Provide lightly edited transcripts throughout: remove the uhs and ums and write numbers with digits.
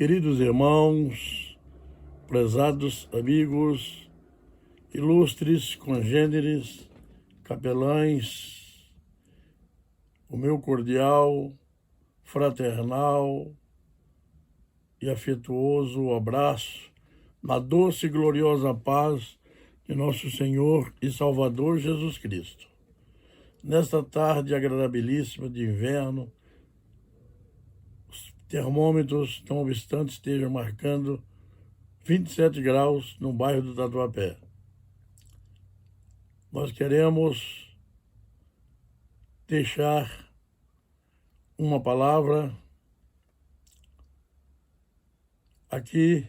Queridos irmãos, prezados amigos, ilustres congêneres, capelães, o meu cordial, fraternal e afetuoso abraço na doce e gloriosa paz de nosso Senhor e Salvador Jesus Cristo. Nesta tarde agradabilíssima de inverno, os termômetros, não obstante, estejam marcando 27 graus no bairro do Tatuapé. Nós queremos deixar uma palavra aqui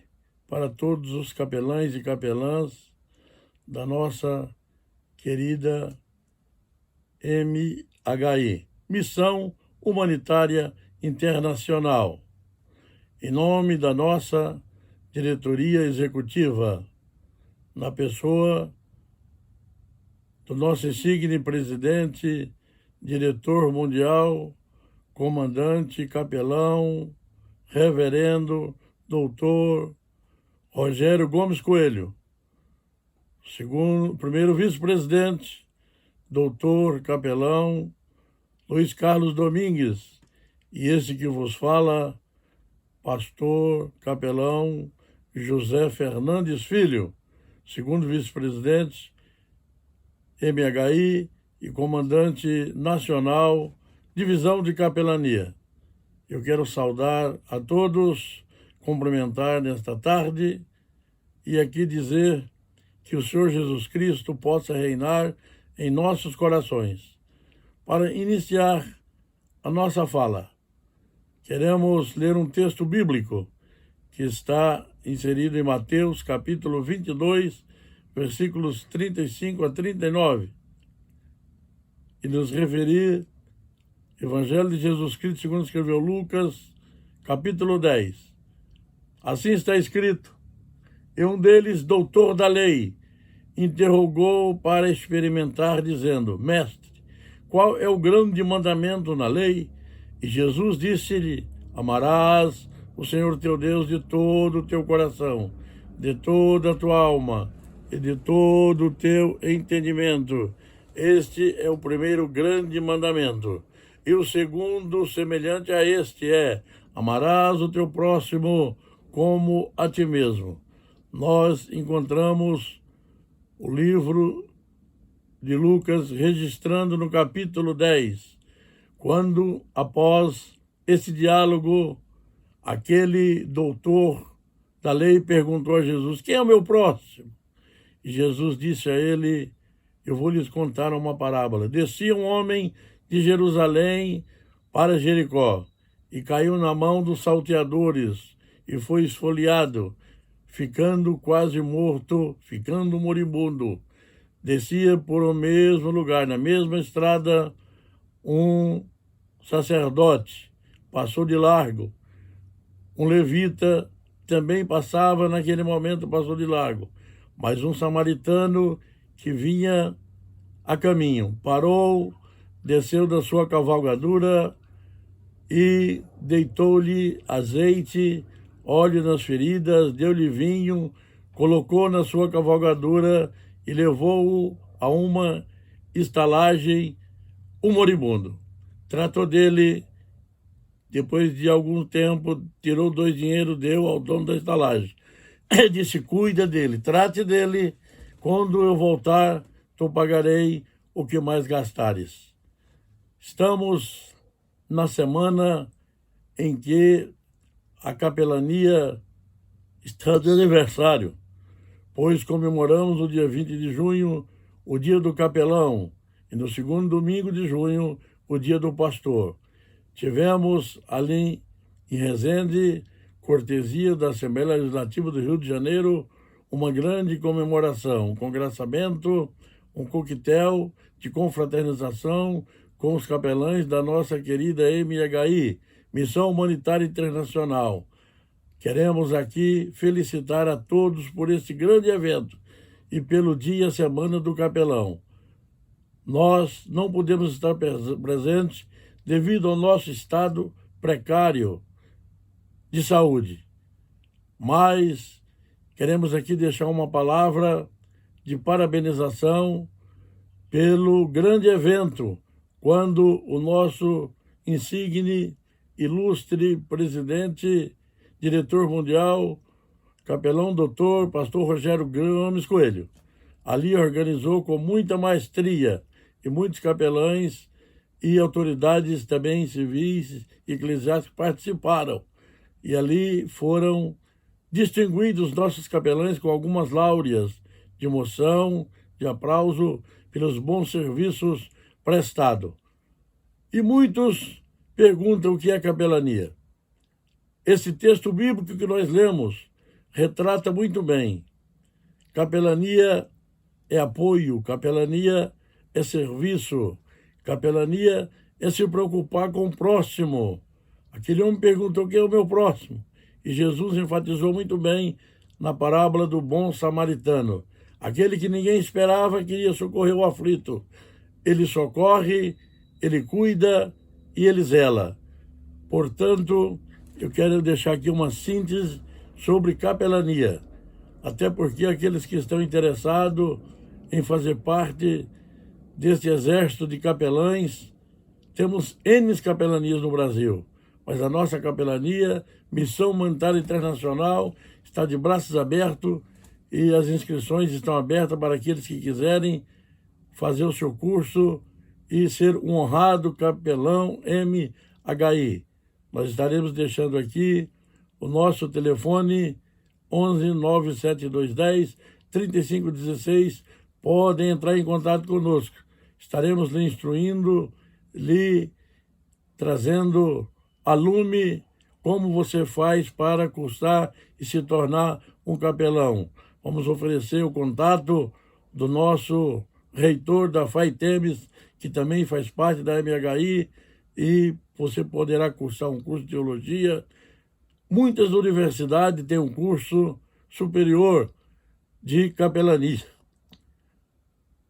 para todos os capelães e capelãs da nossa querida MHI, Missão Humanitária Internacional. Em nome da nossa diretoria executiva, na pessoa do nosso insigne presidente, diretor mundial, comandante, capelão, reverendo, doutor Rogério Gomes Coelho, primeiro vice-presidente, doutor capelão Luiz Carlos Domingues, e esse que vos fala, pastor capelão José Fernandes Filho, segundo vice-presidente MHI e comandante nacional, divisão de capelania. Eu quero saudar a todos, cumprimentar nesta tarde e aqui dizer que o Senhor Jesus Cristo possa reinar em nossos corações. Para iniciar a nossa fala, queremos ler um texto bíblico que está inserido em Mateus, capítulo 22, versículos 35 a 39, e nos referir Evangelho de Jesus Cristo, segundo escreveu Lucas, capítulo 10. Assim está escrito: e um deles, doutor da lei, interrogou para experimentar, dizendo: Mestre, qual é o grande mandamento na lei? E Jesus disse-lhe: amarás o Senhor teu Deus de todo o teu coração, de toda a tua alma e de todo o teu entendimento. Este é o primeiro grande mandamento. E o segundo, semelhante a este, é: amarás o teu próximo como a ti mesmo. Nós encontramos o livro de Lucas registrando no capítulo 10, quando, após esse diálogo, aquele doutor da lei perguntou a Jesus: quem é o meu próximo? E Jesus disse a ele: eu vou lhes contar uma parábola. Descia um homem de Jerusalém para Jericó e caiu na mão dos salteadores e foi esfoliado, ficando quase morto, ficando moribundo. Descia por o mesmo lugar, na mesma estrada, um sacerdote passou de largo. Um levita também passava naquele momento, passou de largo. Mas um samaritano que vinha a caminho parou, desceu da sua cavalgadura e deitou-lhe azeite, óleo nas feridas, deu-lhe vinho, colocou na sua cavalgadura e levou-o a uma estalagem, o moribundo. Tratou dele, depois de algum tempo, tirou 2 dinheiros, deu ao dono da estalagem. Ele disse: cuida dele, trate dele, quando eu voltar, tu pagarei o que mais gastares. Estamos na semana em que a capelania está de aniversário, pois comemoramos no dia 20 de junho o dia do capelão e no segundo domingo de junho o dia do pastor. Tivemos ali em Resende, cortesia da Assembleia Legislativa do Rio de Janeiro, uma grande comemoração, um congraçamento, um coquetel de confraternização com os capelães da nossa querida MHI, Missão Humanitária Internacional. Queremos aqui felicitar a todos por este grande evento e pelo dia e semana do capelão. Nós não podemos estar presentes devido ao nosso estado precário de saúde. mas queremos aqui deixar uma palavra de parabenização pelo grande evento, quando o nosso insigne, ilustre presidente, diretor mundial, capelão doutor, pastor Rogério Gomes Coelho, ali organizou com muita maestria, e muitos capelães e autoridades também civis e eclesiásticos participaram. E ali foram distinguidos nossos capelães com algumas láureas de emoção, de aplauso pelos bons serviços prestados. E muitos perguntam o que é capelania. Esse texto bíblico que nós lemos retrata muito bem. Capelania é apoio, capelania é serviço, capelania é se preocupar com o próximo. Aquele homem perguntou: quem é o meu próximo? E Jesus enfatizou muito bem na parábola do bom samaritano. Aquele que ninguém esperava queria socorrer o aflito. Ele socorre, ele cuida e ele zela. Portanto, eu quero deixar aqui uma síntese sobre capelania, até porque aqueles que estão interessados em fazer parte deste exército de capelães, temos N capelanias no Brasil, mas a nossa capelania, Missão Humanitária Internacional, está de braços abertos e as inscrições estão abertas para aqueles que quiserem fazer o seu curso e ser um honrado capelão MHI. Nós estaremos deixando aqui o nosso telefone 11 97210 3516. Podem entrar em contato conosco. Estaremos lhe instruindo, lhe trazendo a lume como você faz para cursar e se tornar um capelão. Vamos oferecer o contato do nosso reitor da FAITEMES, que também faz parte da MHI, e você poderá cursar um curso de teologia. Muitas universidades têm um curso superior de capelania.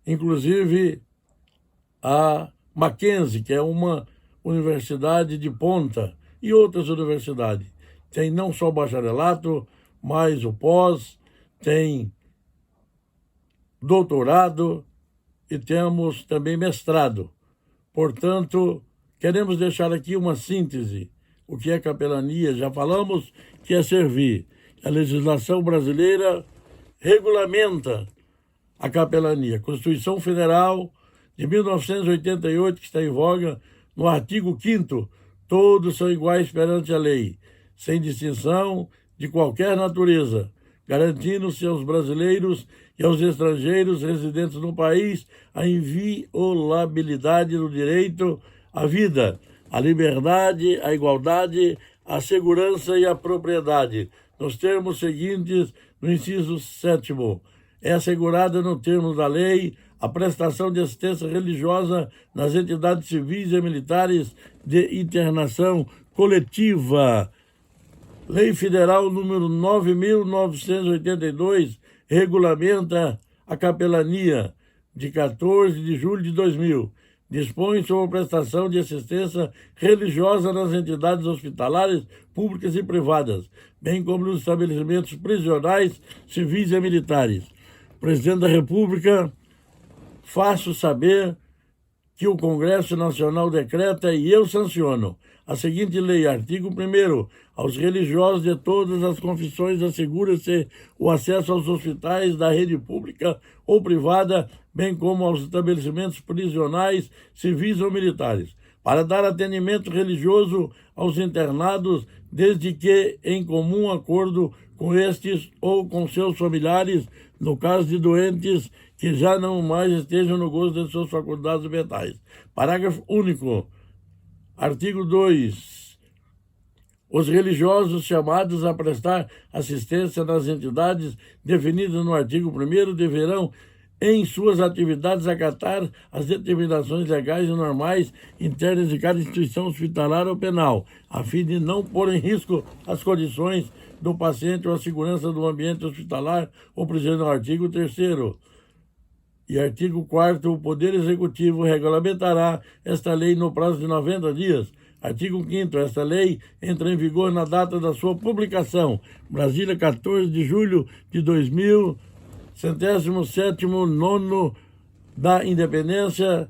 Inclusive a Mackenzie, que é uma universidade de ponta, e outras universidades. Tem não só o bacharelato, mas o pós, tem doutorado e temos também mestrado. Portanto, queremos deixar aqui uma síntese. O que é capelania? Já falamos que é servir. A legislação brasileira regulamenta a capelania. A Constituição Federal de 1988, que está em voga, no artigo 5º, todos são iguais perante a lei, sem distinção de qualquer natureza, garantindo-se aos brasileiros e aos estrangeiros residentes no país a inviolabilidade do direito à vida, à liberdade, à igualdade, à segurança e à propriedade, nos termos seguintes no inciso 7º. É assegurada no termo da lei a prestação de assistência religiosa nas entidades civis e militares de internação coletiva. Lei Federal número 9.982 regulamenta a capelania de 14 de julho de 2000. Dispõe sobre a prestação de assistência religiosa nas entidades hospitalares públicas e privadas, bem como nos estabelecimentos prisionais, civis e militares. Presidente da República, faço saber que o Congresso Nacional decreta e eu sanciono a seguinte lei. Artigo 1º. Aos religiosos de todas as confissões assegura-se o acesso aos hospitais da rede pública ou privada, bem como aos estabelecimentos prisionais, civis ou militares, para dar atendimento religioso aos internados, desde que em comum acordo com estes ou com seus familiares, no caso de doentes que já não mais estejam no gozo de suas faculdades mentais. Parágrafo único. Artigo 2. Os religiosos chamados a prestar assistência nas entidades definidas no artigo 1º deverão, em suas atividades, acatar as determinações legais e normais internas de cada instituição hospitalar ou penal, a fim de não pôr em risco as condições do paciente ou a segurança do ambiente hospitalar ou prisional. Artigo 3º. E artigo 4º, o Poder Executivo regulamentará esta lei no prazo de 90 dias, Artigo 5º. Esta lei entra em vigor na data da sua publicação. Brasília, 14 de julho de 2000, 107º da Independência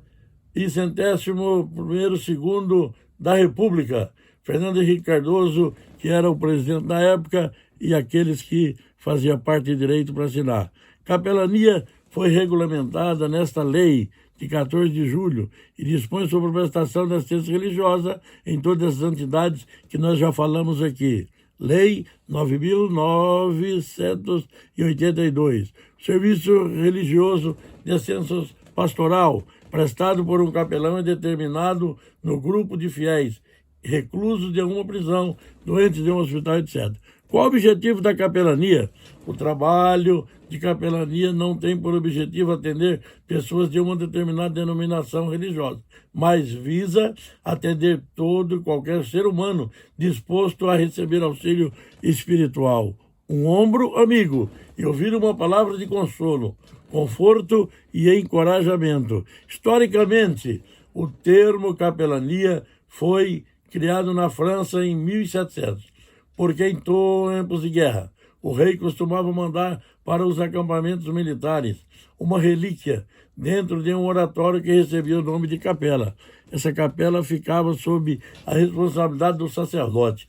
e 101º da República. Fernando Henrique Cardoso, que era o presidente na época, e aqueles que faziam parte de direito para assinar. Capelania foi regulamentada nesta lei de 14 de julho e dispõe sobre a prestação de assistência religiosa em todas as entidades que nós já falamos aqui. Lei 9.982. Serviço religioso de assistência pastoral, prestado por um capelão é determinado no grupo de fiéis, reclusos de alguma prisão, doentes de um hospital, etc. Qual o objetivo da capelania? O trabalho de capelania não tem por objetivo atender pessoas de uma determinada denominação religiosa, mas visa atender todo e qualquer ser humano disposto a receber auxílio espiritual, um ombro amigo e ouvir uma palavra de consolo, conforto e encorajamento. Historicamente, o termo capelania foi criado na França em 1700, porque em tempos de guerra o rei costumava mandar para os acampamentos militares uma relíquia dentro de um oratório que recebia o nome de capela. Essa capela ficava sob a responsabilidade do sacerdote,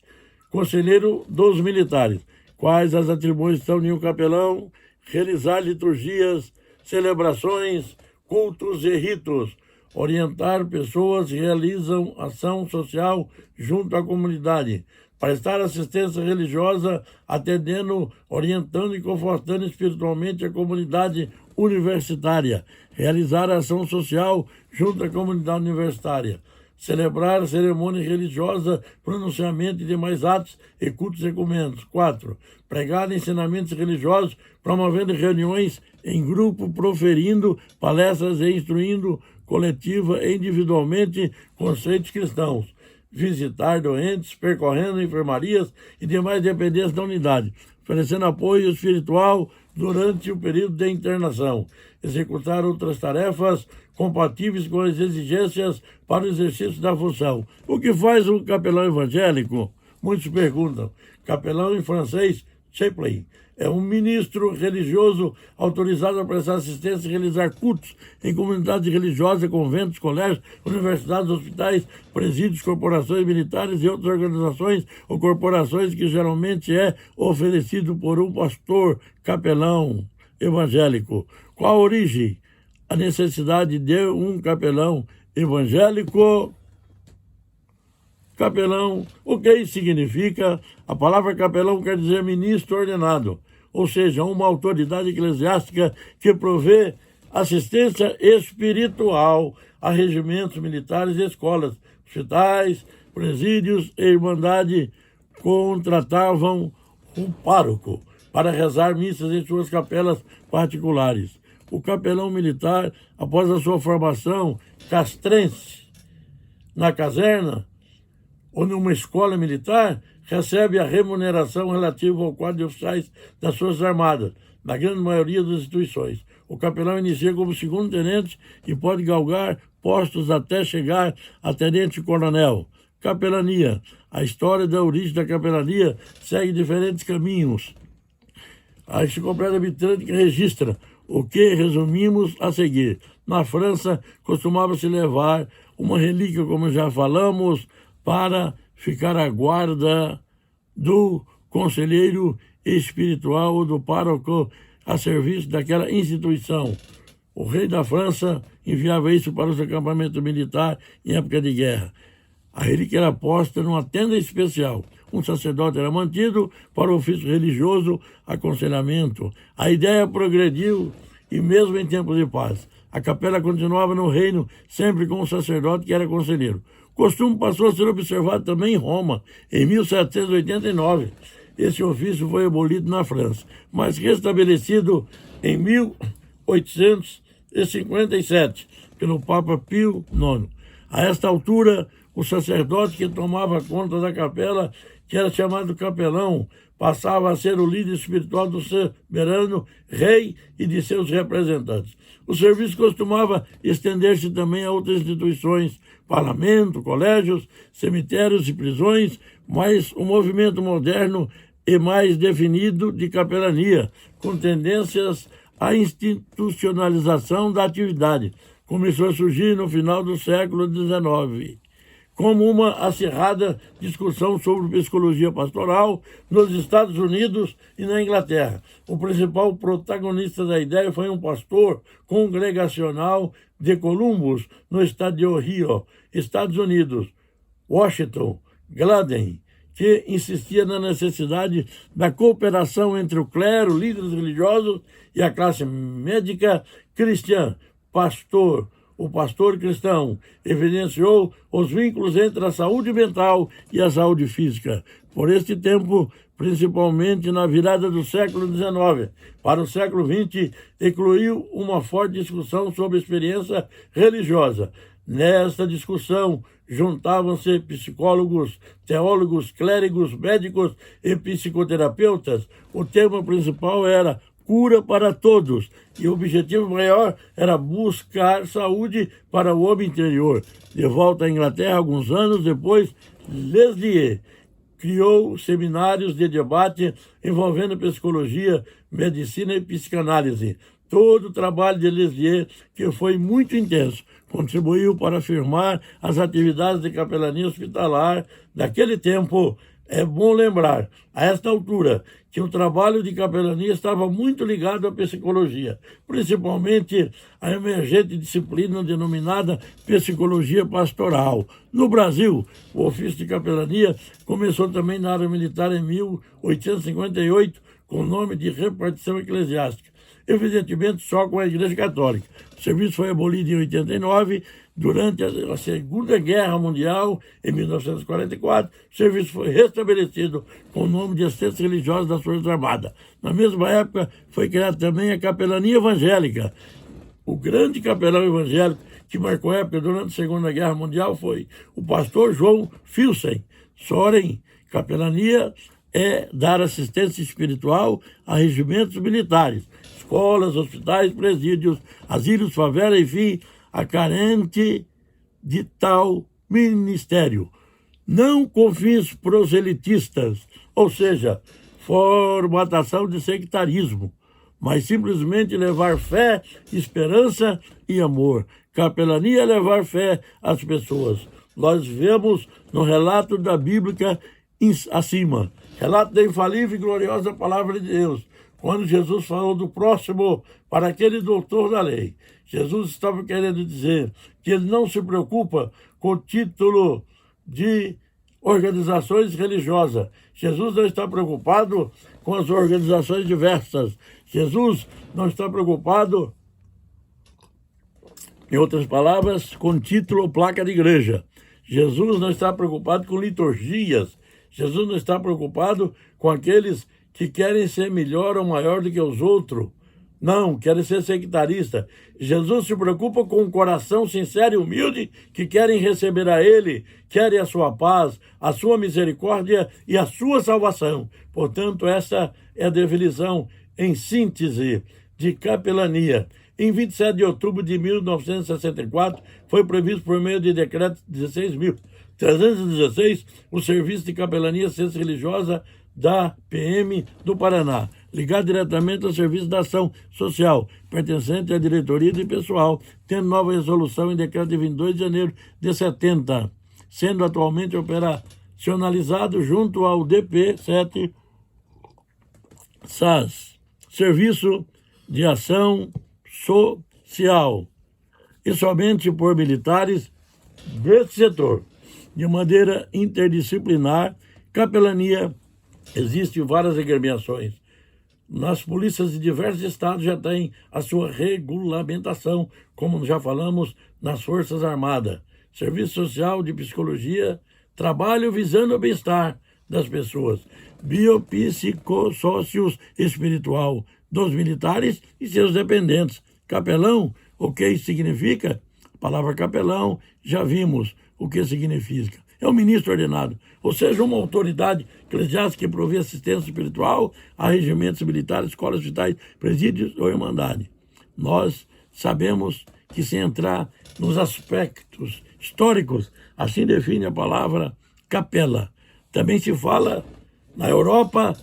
conselheiro dos militares. Quais as atribuições de um capelão? Realizar liturgias, celebrações, cultos e ritos, orientar pessoas que realizam ação social junto à comunidade, prestar assistência religiosa, atendendo, orientando e confortando espiritualmente a comunidade universitária, realizar ação social junto à comunidade universitária, celebrar cerimônia religiosa, pronunciamento e demais atos e cultos ecumênicos. 4. Pregar ensinamentos religiosos, promovendo reuniões em grupo, proferindo palestras e instruindo coletiva e individualmente conceitos cristãos. Visitar doentes, percorrendo enfermarias e demais dependências da unidade, oferecendo apoio espiritual durante o período de internação. Executar outras tarefas compatíveis com as exigências para o exercício da função. O que faz um capelão evangélico? Muitos perguntam. Capelão em francês, chaplain. É um ministro religioso autorizado a prestar assistência e realizar cultos em comunidades religiosas, conventos, colégios, universidades, hospitais, presídios, corporações militares e outras organizações ou corporações que geralmente é oferecido por um pastor capelão evangélico. Qual a origem? A necessidade de um capelão evangélico. Capelão, o que isso significa? A palavra capelão quer dizer ministro ordenado, ou seja, uma autoridade eclesiástica que provê assistência espiritual a regimentos militares e escolas, hospitais, presídios e irmandade contratavam um pároco para rezar missas em suas capelas particulares. O capelão militar, após a sua formação castrense na caserna, ou numa escola militar, recebe a remuneração relativa ao quadro de oficiais das Forças Armadas, na grande maioria das instituições. O capelão inicia como segundo-tenente e pode galgar postos até chegar a tenente-coronel. Capelania. A história da origem da capelania segue diferentes caminhos. A enciclopédia britânica registra o que resumimos a seguir. Na França, costumava-se levar uma relíquia, como já falamos, para ficar à guarda do conselheiro espiritual ou do pároco a serviço daquela instituição. O rei da França enviava isso para os acampamentos militares em época de guerra. A relíquia era posta numa tenda especial. Um sacerdote era mantido para o ofício religioso, aconselhamento. A ideia progrediu e mesmo em tempos de paz, a capela continuava no reino, sempre com um sacerdote que era conselheiro. O costume passou a ser observado também em Roma, em 1789. Esse ofício foi abolido na França, mas restabelecido em 1857 pelo Papa Pio IX. A esta altura, o sacerdote que tomava conta da capela, que era chamado capelão, passava a ser o líder espiritual do soberano rei e de seus representantes. O serviço costumava estender-se também a outras instituições parlamento, colégios, cemitérios e prisões, mas um movimento moderno e mais definido de capelania, com tendências à institucionalização da atividade. Começou a surgir no final do século XIX, como uma acirrada discussão sobre psicologia pastoral nos Estados Unidos e na Inglaterra. O principal protagonista da ideia foi um pastor congregacional de Columbus, no estado de Ohio, Estados Unidos, Washington, Gladden, que insistia na necessidade da cooperação entre o clero, líderes religiosos e a classe médica cristã. O pastor cristão evidenciou os vínculos entre a saúde mental e a saúde física. Por este tempo, principalmente na virada do século XIX para o século XX, incluiu uma forte discussão sobre a experiência religiosa. Nesta discussão, juntavam-se psicólogos, teólogos, clérigos, médicos e psicoterapeutas. O tema principal era cura para todos, e o objetivo maior era buscar saúde para o homem interior. De volta à Inglaterra, alguns anos depois, Leslie criou seminários de debate envolvendo psicologia, medicina e psicanálise. Todo o trabalho de Leslie, que foi muito intenso, contribuiu para afirmar as atividades de capelania hospitalar daquele tempo. É bom lembrar, a esta altura, que o trabalho de capelania estava muito ligado à psicologia, principalmente à emergente disciplina denominada psicologia pastoral. No Brasil, o ofício de capelania começou também na área militar em 1858, com o nome de repartição eclesiástica, evidentemente só com a Igreja Católica. O serviço foi abolido em 89, durante a Segunda Guerra Mundial, em 1944, o serviço foi restabelecido com o nome de assistência religiosa das Forças Armadas. Na mesma época, foi criada também a capelania evangélica. O grande capelão evangélico que marcou a época durante a Segunda Guerra Mundial foi o pastor João Filsen Soren. Capelania é dar assistência espiritual a regimentos militares, escolas, hospitais, presídios, asilos, favelas, enfim, a carente de tal ministério. Não com fins proselitistas, ou seja, formatação de sectarismo, mas simplesmente levar fé, esperança e amor. Capelania é levar fé às pessoas. Nós vemos no relato da Bíblia acima, relato da infalível e gloriosa palavra de Deus, quando Jesus falou do próximo para aquele doutor da lei. Jesus estava querendo dizer que ele não se preocupa com o título de organizações religiosas. Jesus não está preocupado com as organizações diversas. Jesus não está preocupado, em outras palavras, com título ou placa de igreja. Jesus não está preocupado com liturgias. Jesus não está preocupado com aqueles que querem ser melhor ou maior do que os outros. Não, querem ser sectaristas. Jesus se preocupa com um coração sincero e humilde que querem receber a Ele, querem a sua paz, a sua misericórdia e a sua salvação. Portanto, essa é a definição, em síntese, de capelania. Em 27 de outubro de 1964, foi previsto por meio de decreto 16.316 o serviço de capelania e assistência religiosa da PM do Paraná, ligado diretamente ao Serviço da Ação Social, pertencente à Diretoria de Pessoal, tendo nova resolução em decreto de 22 de janeiro de 70, sendo atualmente operacionalizado junto ao DP7 SAS, Serviço de Ação Social, e somente por militares desse setor. De maneira interdisciplinar, capelania existem várias agremiações. Nas polícias de diversos estados já tem a sua regulamentação, como já falamos, nas Forças Armadas. Serviço Social de Psicologia, trabalho visando o bem-estar das pessoas. Biopsicossocios espiritual dos militares e seus dependentes. Capelão, o que isso significa? A palavra capelão, já vimos o que significa. É o ministro ordenado, ou seja, uma autoridade eclesiástica que provê assistência espiritual a regimentos militares, escolas, hospitais, presídios ou irmandade. Nós sabemos que, sem entrar nos aspectos históricos. Assim define a palavra capela. Também se fala, na Europa,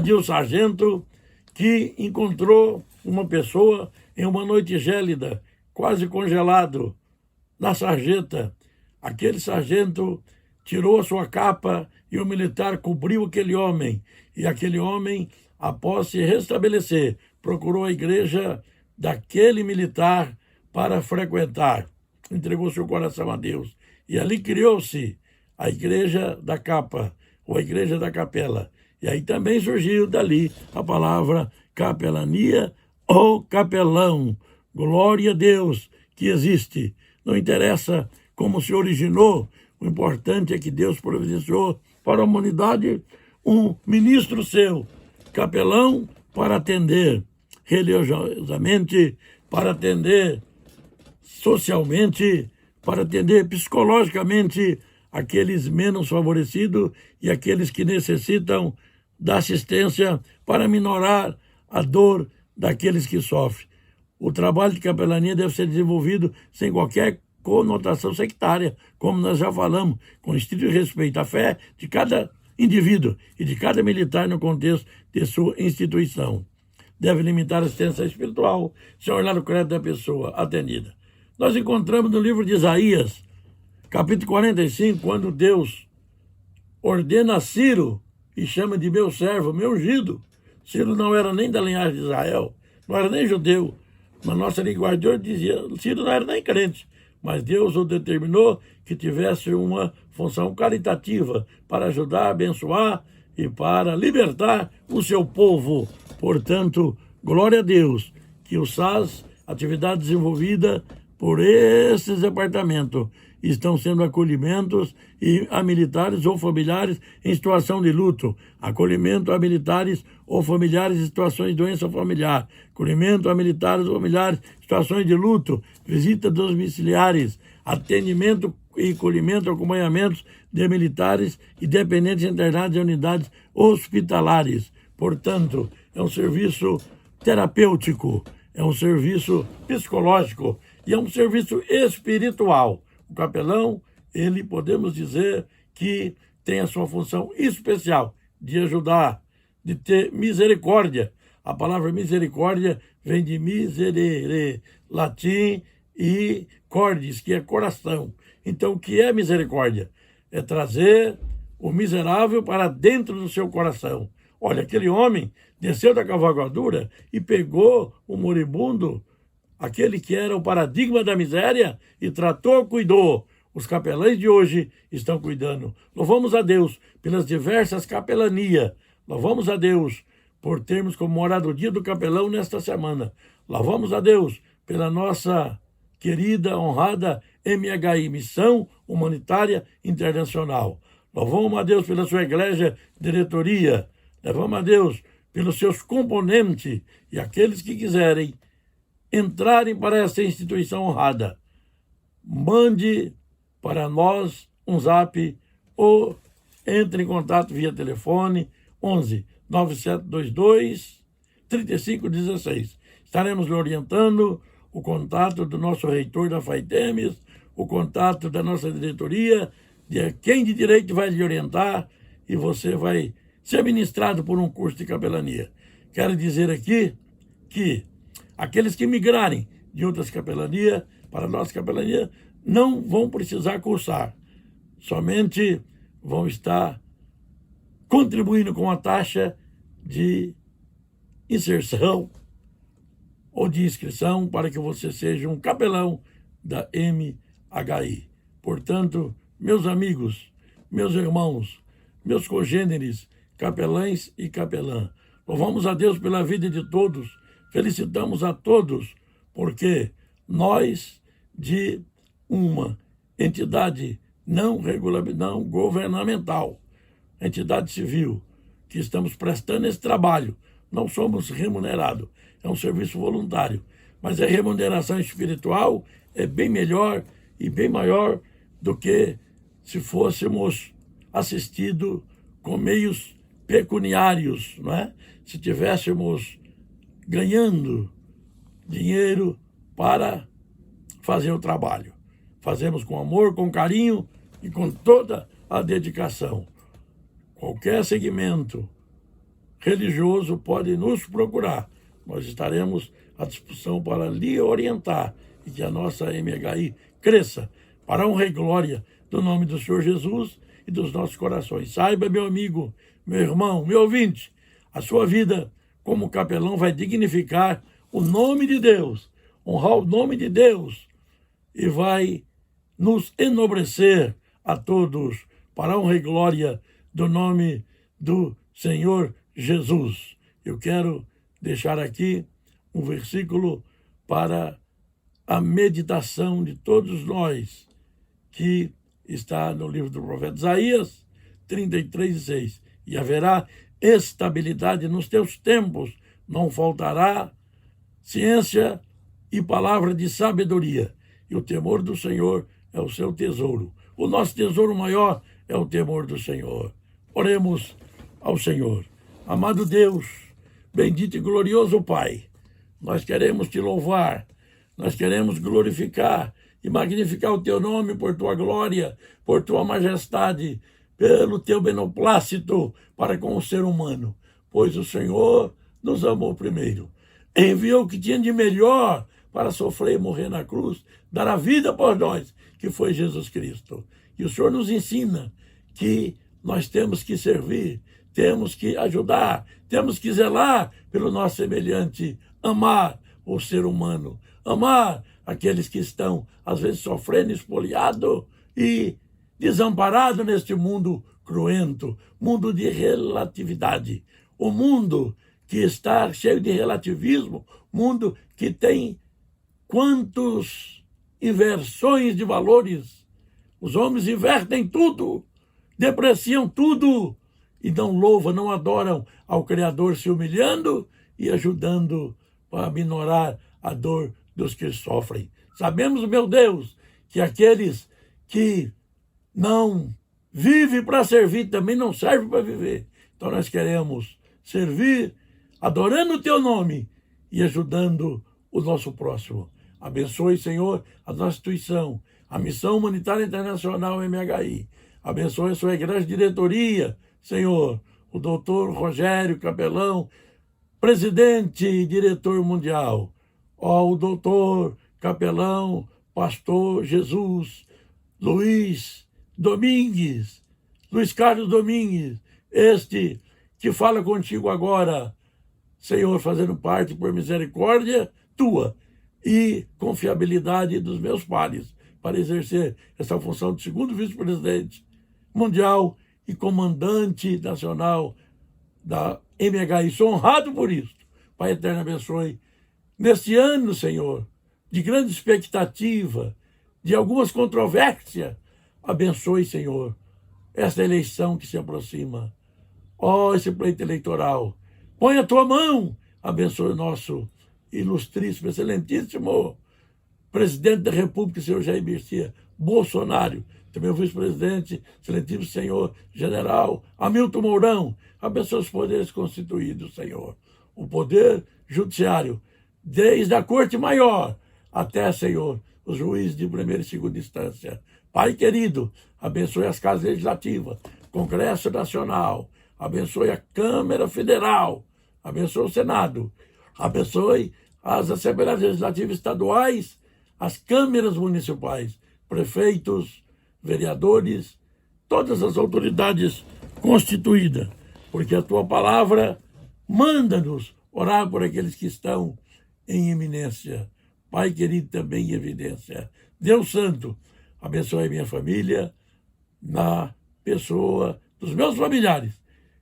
de um sargento que encontrou uma pessoa em uma noite gélida, quase congelado, na sarjeta. Aquele sargento tirou a sua capa e o militar cobriu aquele homem. E aquele homem, após se restabelecer, procurou a igreja daquele militar para frequentar. Entregou seu coração a Deus. E ali criou-se a igreja da capa, ou a igreja da capela. E aí também surgiu dali a palavra capelania ou capelão. Glória a Deus que existe. Não interessa como se originou, o importante é que Deus providenciou para a humanidade um ministro seu, capelão, para atender religiosamente, para atender socialmente, para atender psicologicamente aqueles menos favorecidos e aqueles que necessitam da assistência para minorar a dor daqueles que sofrem. O trabalho de capelania deve ser desenvolvido sem qualquer conotação sectária, como nós já falamos, com estrito respeito à fé de cada indivíduo e de cada militar no contexto de sua instituição. Deve limitar a assistência espiritual, sem olhar o crédito da pessoa atendida. Nós encontramos no livro de Isaías, capítulo 45, quando Deus ordena a Ciro e chama de meu servo, meu ungido. Ciro não era nem da linhagem de Israel, não era nem judeu. Na nossa linguagem de hoje dizia, Ciro não era nem crente, mas Deus o determinou que tivesse uma função caritativa para ajudar, abençoar e para libertar o seu povo. Portanto, glória a Deus, que o SAS, atividade desenvolvida por esses departamentos, estão sendo acolhimentos a militares ou familiares em situação de luto, acolhimento a militares ou familiares em situações de doença familiar, acolhimento a militares ou familiares em situações de luto, visita domiciliares, atendimento e acolhimento, acompanhamentos de militares e dependentes internados em unidades hospitalares. Portanto, é um serviço terapêutico, é um serviço psicológico e é um serviço espiritual. O capelão, ele podemos dizer que tem a sua função especial de ajudar, de ter misericórdia. A palavra misericórdia vem de miserere, latim, e cordis, que é coração. Então, o que é misericórdia? É trazer o miserável para dentro do seu coração. Olha, aquele homem desceu da cavalgadura e pegou o moribundo, aquele que era o paradigma da miséria, e tratou, cuidou. Os capelães de hoje estão cuidando. Louvamos a Deus pelas diversas capelanias. Louvamos a Deus por termos comemorado o dia do capelão nesta semana. Louvamos a Deus pela nossa querida, honrada MHI, Missão Humanitária Internacional. Louvamos a Deus pela sua igreja diretoria. Louvamos a Deus pelos seus componentes e aqueles que quiserem entrarem para essa instituição honrada. Mande para nós um zap ou entre em contato via telefone 11 9722 3516. Estaremos lhe orientando o contato do nosso reitor da FAITEMES, o contato da nossa diretoria, de quem de direito vai lhe orientar e você vai ser ministrado por um curso de capelania. Quero dizer aqui que aqueles que migrarem de outras capelanias para a nossa capelania não vão precisar cursar, somente vão estar contribuindo com a taxa de inserção ou de inscrição para que você seja um capelão da MHI. Portanto, meus amigos, meus irmãos, meus congêneres, capelães e capelã, louvamos a Deus pela vida de todos, felicitamos a todos, porque nós, de uma entidade não governamental, entidade civil, que estamos prestando esse trabalho, não somos remunerados, é um serviço voluntário, mas a remuneração espiritual é bem melhor e bem maior do que se fôssemos assistidos com meios pecuniários, não é? Se tivéssemos ganhando dinheiro para fazer o trabalho. fazemos com amor, com carinho e com toda a dedicação. Qualquer segmento religioso pode nos procurar. Nós estaremos à disposição para lhe orientar e que a nossa MHI cresça para a honra e glória do nome do Senhor Jesus e dos nossos corações. Saiba, meu amigo, meu irmão, meu ouvinte, a sua vida como capelão vai dignificar o nome de Deus, honrar o nome de Deus e vai nos enobrecer a todos para a honra e glória do nome do Senhor Jesus. Eu quero deixar aqui um versículo para a meditação de todos nós, que está no livro do profeta Isaías 33:6. E haverá estabilidade nos teus tempos, não faltará ciência e palavra de sabedoria. E o temor do Senhor é o seu tesouro. O nosso tesouro maior é o temor do Senhor. Oremos ao Senhor. Amado Deus, bendito e glorioso Pai, nós queremos te louvar, nós queremos glorificar e magnificar o teu nome por tua glória, por tua majestade, pelo teu beneplácito para com o ser humano, pois o Senhor nos amou primeiro. Enviou o que tinha de melhor para sofrer e morrer na cruz, dar a vida por nós, que foi Jesus Cristo. E o Senhor nos ensina que nós temos que servir, temos que ajudar, temos que zelar pelo nosso semelhante, amar o ser humano, amar aqueles que estão, às vezes, sofrendo, espoliado e desamparado neste mundo cruento, mundo de relatividade. O mundo que está cheio de relativismo, mundo que tem quantas inversões de valores. Os homens invertem tudo, depreciam tudo e não louvam, não adoram ao Criador, se humilhando e ajudando para minorar a dor dos que sofrem. Sabemos, meu Deus, que aqueles que não vivem para servir também não servem para viver. Então nós queremos servir, adorando o teu nome e ajudando o nosso próximo. Abençoe, Senhor, a nossa instituição, a Missão Humanitária Internacional MHI. Abençoe a sua igreja diretoria, Senhor, o doutor Rogério Capelão, presidente e diretor mundial. O doutor Capelão, pastor Jesus, Luiz Carlos Domingues, este que fala contigo agora, Senhor, fazendo parte por misericórdia tua e confiabilidade dos meus pares para exercer essa função de segundo vice-presidente mundial e comandante nacional da MHI. Sou honrado por isso. Pai eterno, abençoe. Neste ano, Senhor, de grande expectativa, de algumas controvérsias, abençoe, Senhor, esta eleição que se aproxima. Esse pleito eleitoral. Põe a tua mão, abençoe o nosso ilustríssimo, excelentíssimo presidente da República, senhor Jair Messias Bolsonaro, também o vice-presidente, excelentíssimo senhor general Hamilton Mourão. Abençoe os poderes constituídos, Senhor. O poder judiciário, desde a Corte Maior até, Senhor, os juízes de primeira e segunda instância. Pai querido, abençoe as casas legislativas, Congresso Nacional, abençoe a Câmara Federal, abençoe o Senado, abençoe as Assembleias Legislativas Estaduais, as câmeras municipais, prefeitos, vereadores, todas as autoridades constituídas, porque a tua palavra manda-nos orar por aqueles que estão em iminência. Pai querido, também em evidência. Deus Santo, abençoe a minha família, na pessoa dos meus familiares.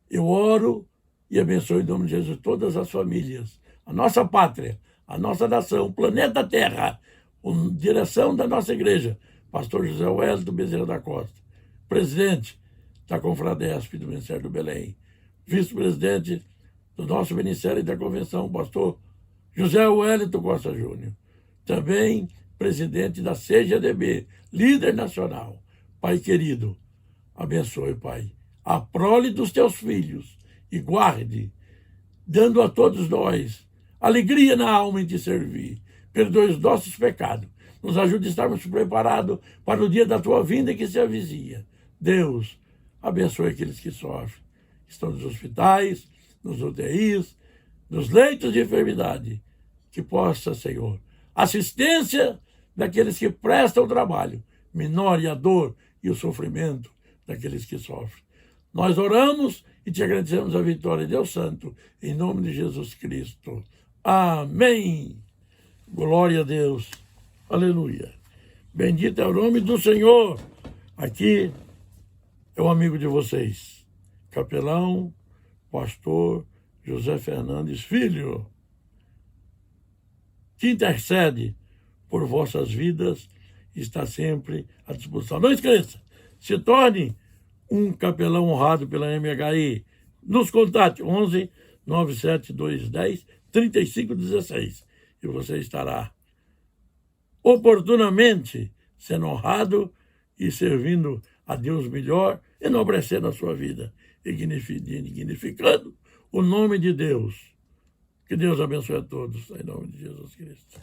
Eu oro e abençoe em nome de Jesus todas as famílias, a nossa pátria, a nossa nação, o planeta Terra, com direção da nossa igreja, pastor José Wellington Bezerra da Costa, presidente da Confradesp do Ministério do Belém, vice-presidente do nosso Ministério da Convenção, pastor José Wellington Costa Júnior, também presidente da CGDB, líder nacional. Pai querido, abençoe, Pai, a prole dos teus filhos e guarde, dando a todos nós alegria na alma em te servir. Perdoe os nossos pecados, nos ajude a estarmos preparados para o dia da tua vinda que se avizinha. Deus, abençoe aqueles que sofrem, que estão nos hospitais, nos UTIs, nos leitos de enfermidade. Que possa, Senhor, assistência daqueles que prestam o trabalho, minore a dor e o sofrimento daqueles que sofrem. Nós oramos e te agradecemos a vitória, Deus Santo, em nome de Jesus Cristo. Amém. Glória a Deus. Aleluia. Bendito é o nome do Senhor. Aqui é um amigo de vocês, capelão, pastor José Fernandes Filho, que intercede por vossas vidas e está sempre à disposição. Não esqueça, se torne um capelão honrado pela MHI. Nos contate 11 97210 3516 e você estará oportunamente sendo honrado e servindo a Deus melhor, enobrecendo a sua vida e dignificando o nome de Deus. Que Deus abençoe a todos, em nome de Jesus Cristo.